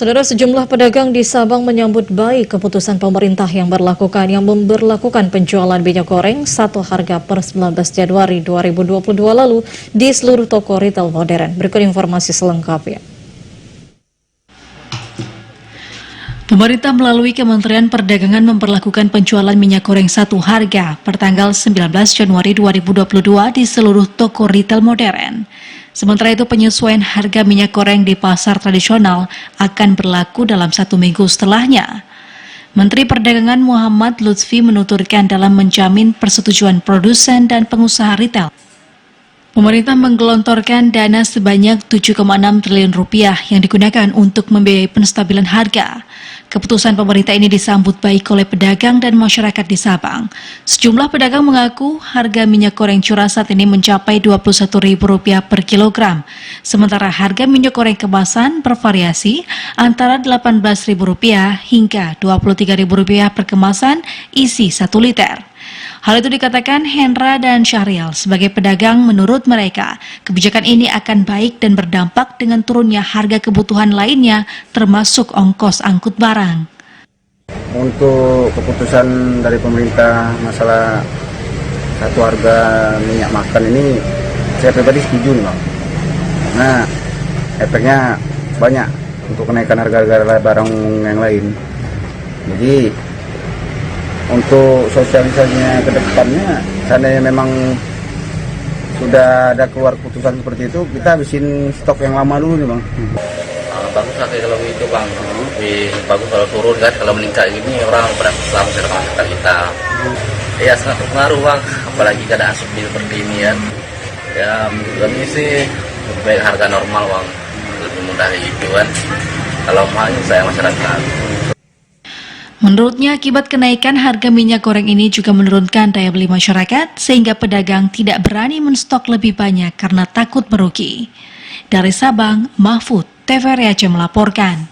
Saudara, sejumlah pedagang di Sabang menyambut baik keputusan pemerintah yang memberlakukan penjualan minyak goreng satu harga per 19 Januari 2022 lalu di seluruh toko retail modern. Berikut informasi selengkapnya. Pemerintah melalui Kementerian Perdagangan memperlakukan penjualan minyak goreng satu harga per tanggal 19 Januari 2022 di seluruh toko retail modern. Sementara itu, penyesuaian harga minyak goreng di pasar tradisional akan berlaku dalam 1 minggu setelahnya. Menteri Perdagangan Muhammad Lutfi menuturkan dalam menjamin persetujuan produsen dan pengusaha retail, pemerintah menggelontorkan dana sebanyak 7,6 triliun rupiah yang digunakan untuk membiayai penstabilan harga. Keputusan pemerintah ini disambut baik oleh pedagang dan masyarakat di Sabang. Sejumlah pedagang mengaku harga minyak goreng curah saat ini mencapai Rp21.000 per kilogram. Sementara harga minyak goreng kemasan bervariasi antara Rp18.000 hingga Rp23.000 per kemasan isi 1 liter. Hal itu dikatakan Hendra dan Syahrial sebagai pedagang. Menurut mereka, kebijakan ini akan baik dan berdampak dengan turunnya harga kebutuhan lainnya termasuk ongkos angkut barang. Untuk keputusan dari pemerintah masalah satu harga minyak makan ini, saya pribadi setuju nih Bang. Nah, efeknya banyak untuk kenaikan harga-harga barang yang lain. Jadi untuk sosialisasinya ke depannya, seandainya memang sudah ada keluar keputusan seperti itu, kita habisin stok yang lama dulu nih Bang. Bagus lah kalau itu Bang, lebih bagus kalau turun kan, kalau meningkat ini orang pada langsung masyarakat kita. Ya sangat berpengaruh Bang, apalagi keadaan seperti ini kan. Ya menurut kami sih lebih baik harga normal Bang, lebih mudah itu kan. Kalau mahal saya masyarakat. Menurutnya, akibat kenaikan harga minyak goreng ini juga menurunkan daya beli masyarakat, sehingga pedagang tidak berani menstok lebih banyak karena takut merugi. Dari Sabang, Mahfud, TVRI Aceh melaporkan.